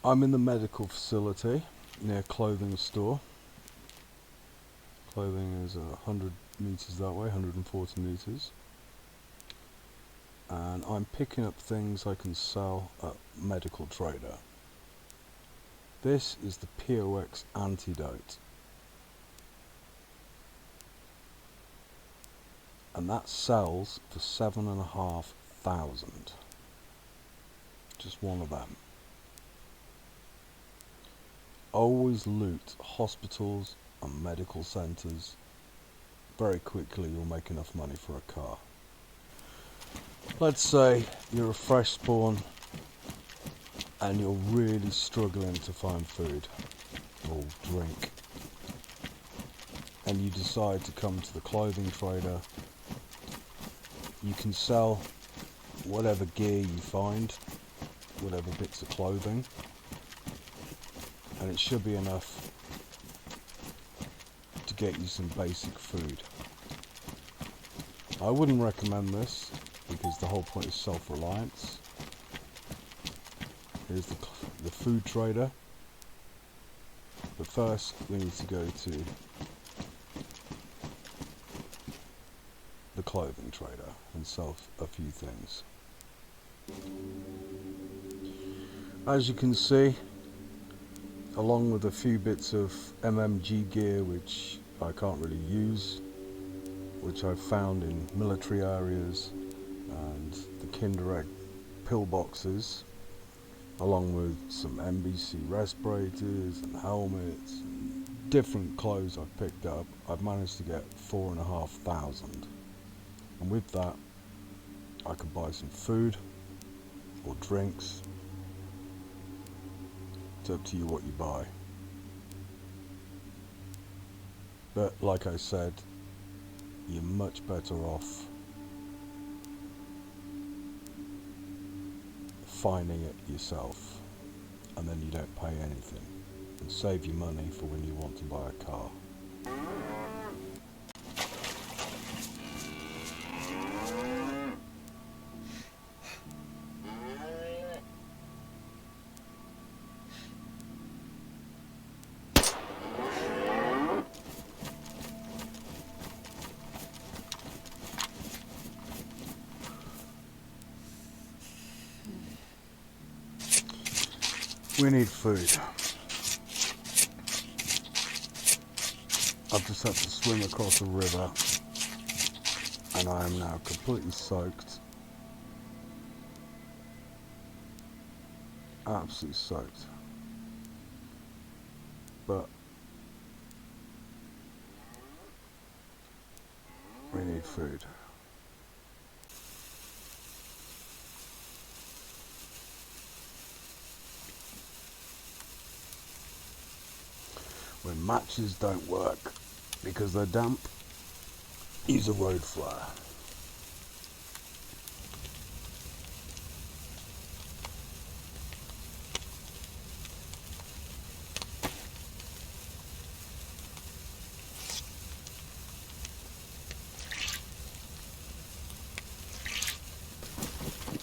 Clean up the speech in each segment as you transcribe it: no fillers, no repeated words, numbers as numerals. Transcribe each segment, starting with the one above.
I'm in the medical facility near clothing store. Clothing is 100 meters that way, 140 meters. And I'm picking up things I can sell at Medical Trader. This is the POX antidote. And that sells for 7,500. Just one of them. Always loot hospitals and medical centres. Very quickly you'll make enough money for a car. Let's say you're a fresh spawn and you're really struggling to find food or drink, and you decide to come to the clothing trader. You can sell whatever gear you find, whatever bits of clothing, and it should be enough to get you some basic food. I wouldn't recommend this because the whole point is self-reliance. Here's the food trader. But first we need to go to the clothing trader and sell a few things. As you can see, along with a few bits of MMG gear which I can't really use, which I've found in military areas, and the Kinder Egg pillboxes, along with some NBC respirators and helmets and different clothes I've picked up, I've managed to get 4,500. And with that I could buy some food or drinks. It's up to you what you buy. But like I said, you're much better off finding it yourself, and then you don't pay anything, and save your money for when you want to buy a car. We need food. I've just had to swim across a river and I am now completely soaked. Absolutely soaked. But we need food. When matches don't work because they're damp, use a road flare.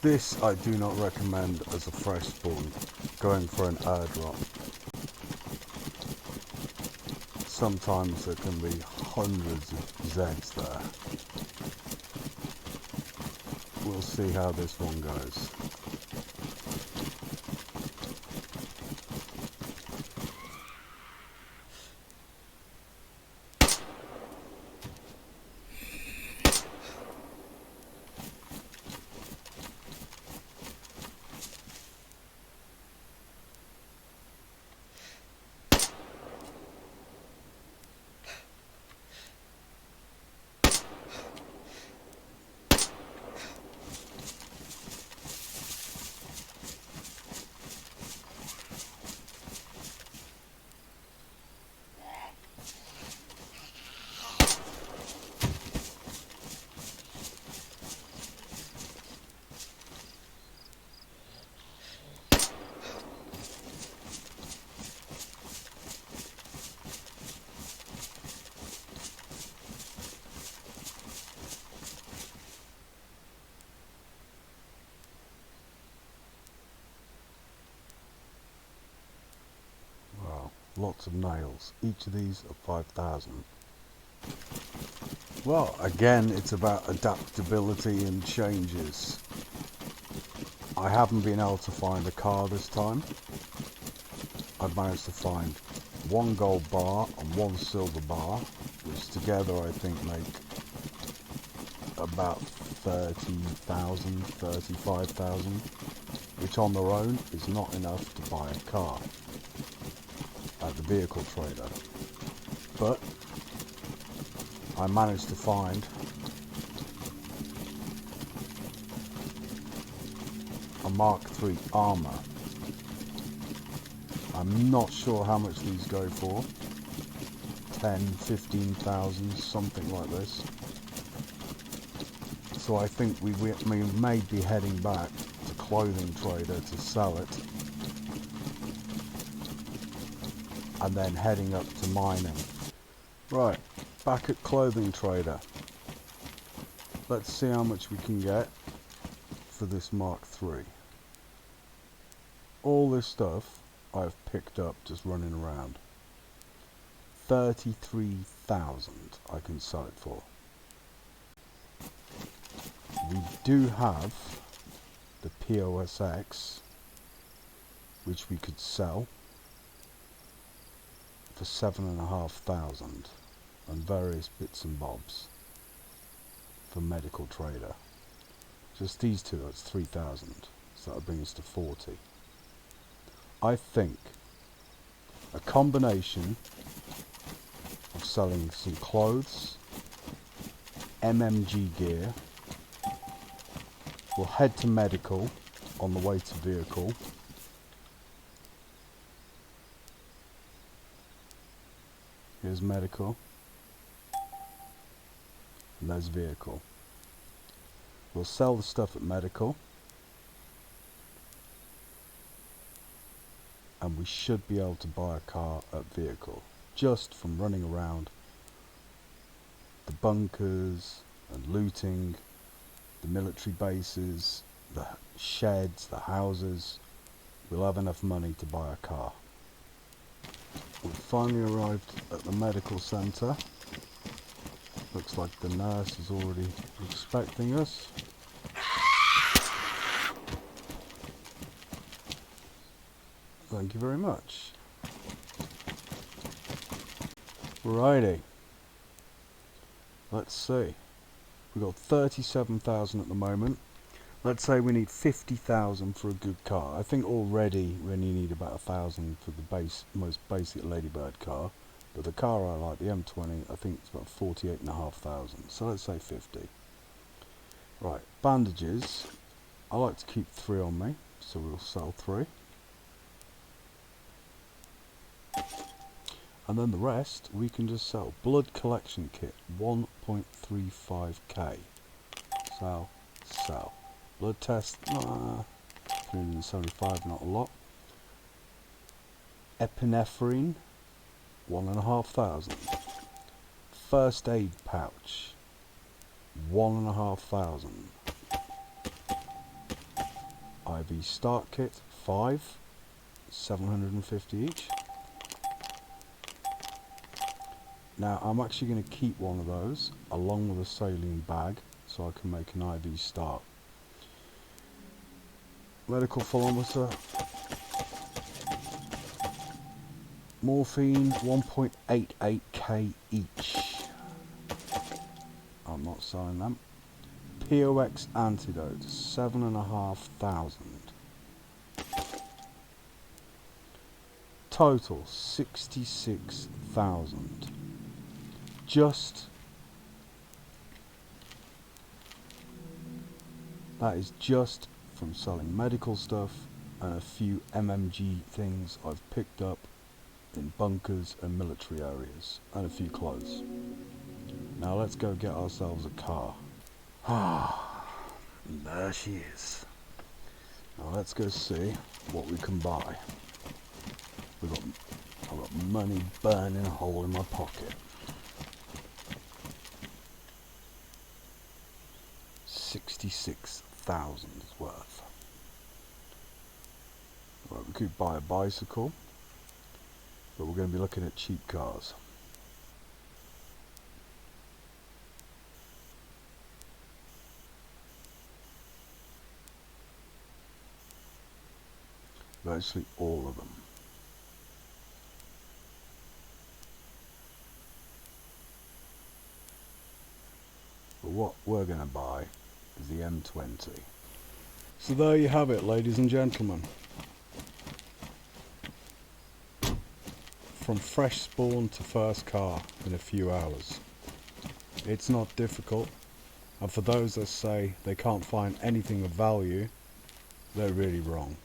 This I do not recommend as a fresh spawn, going for an airdrop. Sometimes there can be hundreds of Zeds there. We'll see how this one goes. Lots of nails. Each of these are 5,000. Well, again, it's about adaptability and changes. I haven't been able to find a car this time. I've managed to find 1 gold bar and 1 silver bar, which together I think make about 30,000, 35,000, which on their own is not enough to buy a car at the vehicle trader. But I managed to find a Mark III armor. I'm not sure how much these go for. 10, 15,000, something like this. So I think we may be heading back to Clothing Trader to sell it. And then heading up to mining. Right, back at Clothing Trader. Let's see how much we can get for this Mark III. All this stuff I've picked up just running around. 33,000 I can sell it for. We do have the POSX, which we could sell for 7,500, and various bits and bobs for medical trader. Just these two, that's 3,000, so that'll bring us to 40. I think a combination of selling some clothes, MMG gear, we'll head to medical on the way to vehicle. Here's medical, and there's vehicle. We'll sell the stuff at medical, and we should be able to buy a car at vehicle just from running around the bunkers and looting the military bases, the sheds, the houses. We'll have enough money to buy a car. We've finally arrived at the medical centre. Looks like the nurse is already expecting us. Thank you very much. Righty. Let's see. We've got 37,000 at the moment. Let's say we need 50,000 for a good car. I think already we only need about 1,000 for the most basic Ladybird car. But the car I like, the M20, I think it's about 48,500. So let's say 50. Right, bandages. I like to keep 3 on me, so we'll sell 3. And then the rest we can just sell. Blood collection kit, 1.35k. Sell, sell. Blood test, 375, not a lot. Epinephrine, 1,500. First aid pouch, 1,500. IV start kit, 5, 750 each. Now I'm actually going to keep one of those along with a saline bag so I can make an IV start. Medical thermometer. Morphine, 1.88k each. I'm not selling them. POX antidote, 7,500. Total 66,000. That is just from selling medical stuff and a few MMG things I've picked up in bunkers and military areas, and a few clothes. Now let's go get ourselves a car. Ah, there she is. Now let's go see what we can buy. I've got money burning a hole in my pocket. 66,000 is worth. Right, we could buy a bicycle. but we're going to be looking at cheap cars. Virtually all of them. But what we're going to buy is the M20. So there you have it, ladies and gentlemen. From fresh spawn to first car in a few hours. It's not difficult, and for those that say they can't find anything of value, they're really wrong.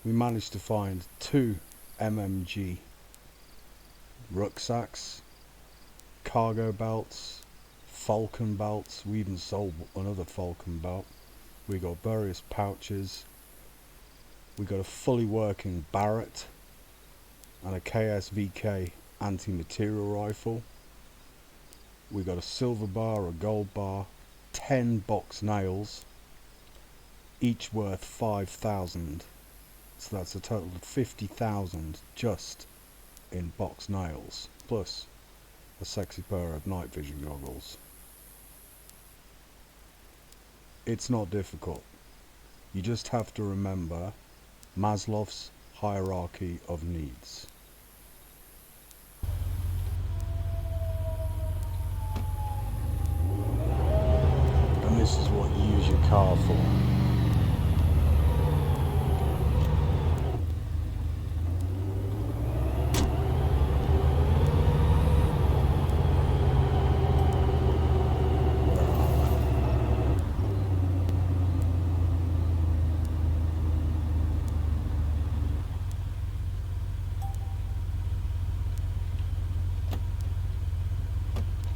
We managed to find 2 MMG rucksacks, cargo belts, falcon belts. We even sold another falcon belt. We got various pouches. We got a fully working Barrett and a KSVK anti-material rifle. We got a silver bar, a gold bar, 10 box nails, each worth 5,000. So that's a total of 50,000 just in box nails, plus a sexy pair of night vision goggles. It's not difficult. You just have to remember Maslow's Hierarchy of Needs. And this is what you use your car for.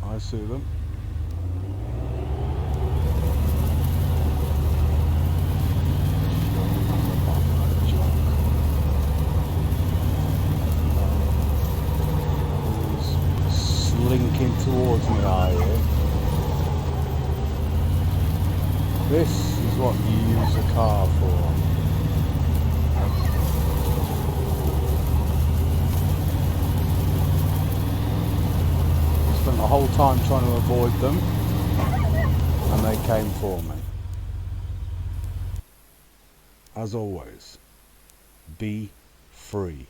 I see them. Slinking towards me, are you? This is what you use a car for. Spent the whole time trying to avoid them, and they came for me. As always, be free.